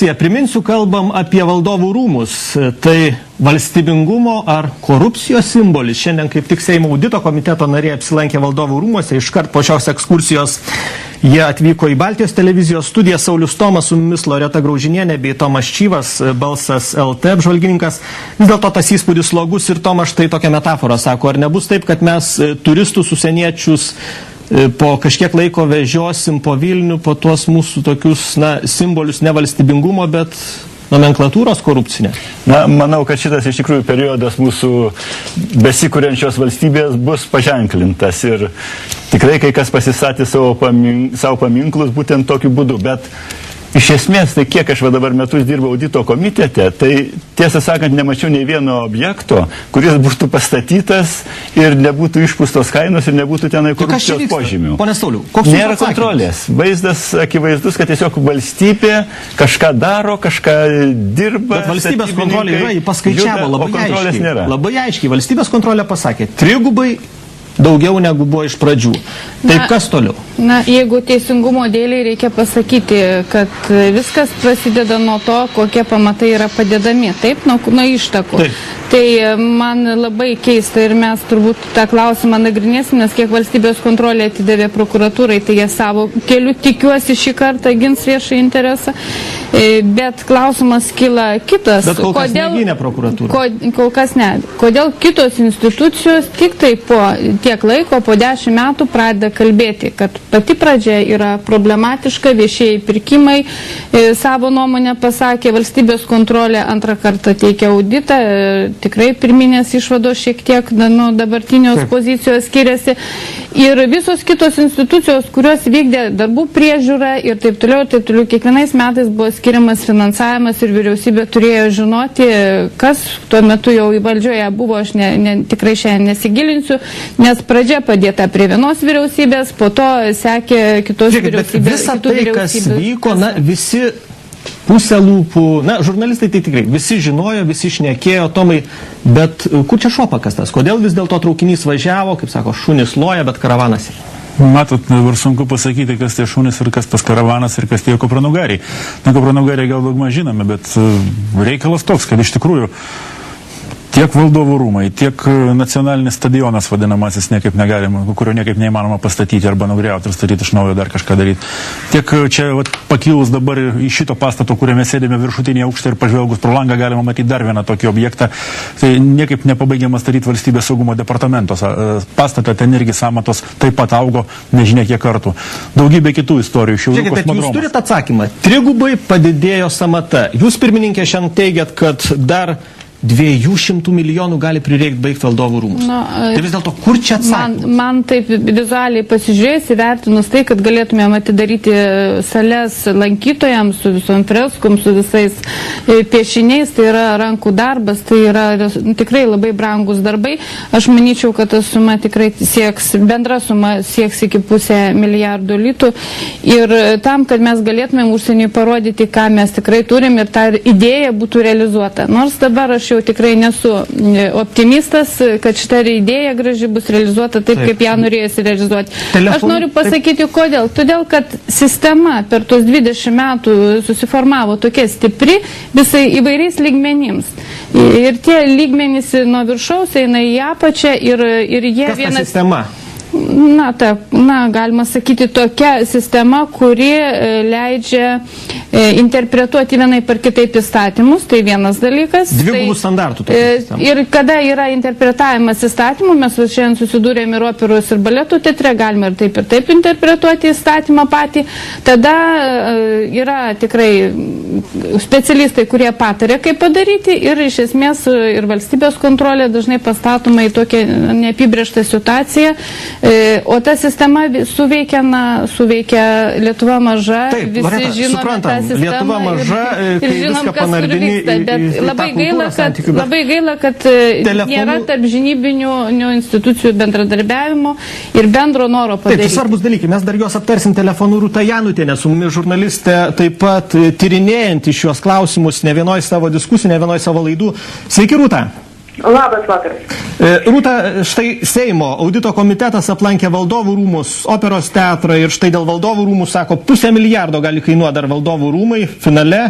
korupcija. Priminsiu, kalbam apie valdovų rūmus. Tai valstybingumo ar korupcijos simbolis. Šiandien kaip tik Seimo audito komiteto nariai apsilankė valdovų rūmuose. Iškart po šios ekskursijos jie atvyko į Baltijos televizijos studiją. Saulius Tomas, su mumis Loreta Graužinienė bei Tomas Čyvas, Balsas LT apžvalgininkas. Vis dėlto tas įspūdis slogus ir Tomas štai tokią metaforą sako. Ar nebus taip, kad mes turistus, užsieniečius po kažkiek laiko vežiosim po Vilnių, po tuos mūsų tokius simbolius ne valstybingumo, bet nomenklatūros korupcinė? Manau, kad šitas iš tikrųjų periodas mūsų besikuriančios valstybės bus paženklintas ir tikrai kai kas pasistatė savo paminklus būtent tokiu būdu, bet iš esmės, tai kiek aš dabar metus dirbau audito komitete, tai tiesą sakant, nemačiau nei vieno objekto, kuris būtų pastatytas ir nebūtų išpūstos kainos ir nebūtų tenai korupcijos požymių. Pone Sauliau, koks nėra kontrolės. Vaizdas akivaizdus, kad tiesiog valstybė kažką daro, kažką dirba. Bet valstybės kontrolė yra, jį paskaičiavo labai aiškiai. Valstybės kontrolė pasakė, 3 daugiau negu buvo iš pradžių. Taip, kas toliau? Jeigu teisingumo dėliai reikia pasakyti, kad viskas prasideda nuo to, kokie pamatai yra padedami, taip, nuo ištakų. Taip. Tai man labai keista ir mes turbūt tą klausimą nagrinėsim, nes kiek valstybės kontrolė atidavė prokuratūrai, tai jie savo keliu, tikiuosi, šį kartą gins viešą interesą. Bet klausimas kyla kitas. Bet kol kas negynė prokuratūra. Kol kas ne. Kodėl kitos institucijos tik tai po tiek laiko, po 10 metų pradeda kalbėti, kad pati pradžia yra problematiška, viešieji pirkimai savo nuomonę pasakė, valstybės kontrolė antrą kartą teikia auditą, tikrai pirminės išvados šiek tiek nuo dabartinios pozicijos skiriasi. Ir visos kitos institucijos, kurios vykdė darbų priežiūrą ir taip toliau, kiekvienais metais buvo skiriamas finansavimas ir vyriausybė turėjo žinoti, kas tuo metu jau į valdžioje buvo, aš tikrai šiandien nesigilinsiu, nes pradžia padėta prie vienos vyriausybės, po to sekė kitos vyriausybės. Visą tai, kas vyko, visi pusę lūpų, žurnalistai tai tikrai, visi žinojo, visi šnekėjo, Tomai, bet kur čia šuo pakastas? Kodėl vis dėlto traukinys važiavo, kaip sako, šunys loja, bet karavanas yra? Matot, dabar sunku pasakyti, kas tie šunys ir kas tas karavanas ir kas tie kopranugariai. Kopranugariai gal daugmaž žinome, bet reikalas toks, kad iš tikrųjų tiek valdovų rūmai, tiek nacionalinis stadionas vadinamasis niekaip negalima, kurio niekaip neįmanoma pastatyti arba nugriauti ir statyti iš naujo dar kažką daryti. Tiek čia pakilus dabar į šito pastato, kuriame sėdime viršutinėje aukšte ir pažvelgus pro langą galima matyti dar vieną tokį objektą, tai niekaip nepabaigiamas statyti valstybės saugumo departamentos. Pastatą ten irgi sąmatos taip pat augo nežinia kiek kartų. Daugybė kitų istorijų. Žiūrėkit, bet jūs turite atsakymą. 3 padidėjo sąmata. Jūs, pirmininkė, šiandien teigiat, kad dar 200 milijonų gali prireikti baigti valdovų rūmus. Tai vis dėlto, kur čia atsakymas? Man taip vizualiai pasižiūrėjus, įvertinus tai, kad galėtumėm atidaryti sales lankytojams su visom freskom, su visais piešiniais, tai yra rankų darbas, tai yra tikrai labai brangus darbai. Aš manyčiau, kad ta suma tikrai sieks, bendra suma sieks iki 500 milijardų litų. Ir tam, kad mes galėtumėm užsieniui parodyti, ką mes tikrai turim ir ta idėja būtų realizuota. Nors dabar aš jau tikrai nesu optimistas, kad šita idėja graži bus realizuota taip, kaip ją norėjusi realizuoti. Aš noriu pasakyti, kodėl. Todėl, kad sistema per tos 20 metų susiformavo tokia stipri visai įvairiais lygmenims. Ir tie lygmenys nuo viršaus eina į apačią ir jie vienas... Kas ta sistema? Galima sakyti, tokia sistema, kuri leidžia interpretuoti vienai per kitaip įstatymus, tai vienas dalykas. Dvigubų standartų tokia sistema. Ir kada yra interpretavimas įstatymų, mes šiandien susidūrėm ir operos ir baletų teatre, galime ir taip interpretuoti įstatymą patį, tada yra tikrai specialistai, kurie patarė, kaip padaryti ir iš esmės ir valstybės kontrolė dažnai pastatoma į tokią neapibrėžtą situaciją. O ta sistema suveikia Lietuva maža, taip, visi Loreta, žinome tą sistemą Lietuva maža, ir žinom, kas kur vyksta, bet labai gaila, kad nėra tarp žinybinių institucijų bendradarbiavimo ir bendro noro padaryti. Taip, svarbus dalykai, mes dar juos aptarsim telefonu. Rūta Janutienė, su mumis žurnalistė, taip pat tyrinėjanti šios klausimus ne vienoj savo diskusijų, ne vienoj savo laidų. Sveiki, Rūta. Labas vakaras. Rūta, štai Seimo audito komitetas aplankė valdovų rūmus, operos teatrą ir štai dėl valdovų rūmų sako, 500 milijardo gali kainuoti dar valdovų rūmai finale.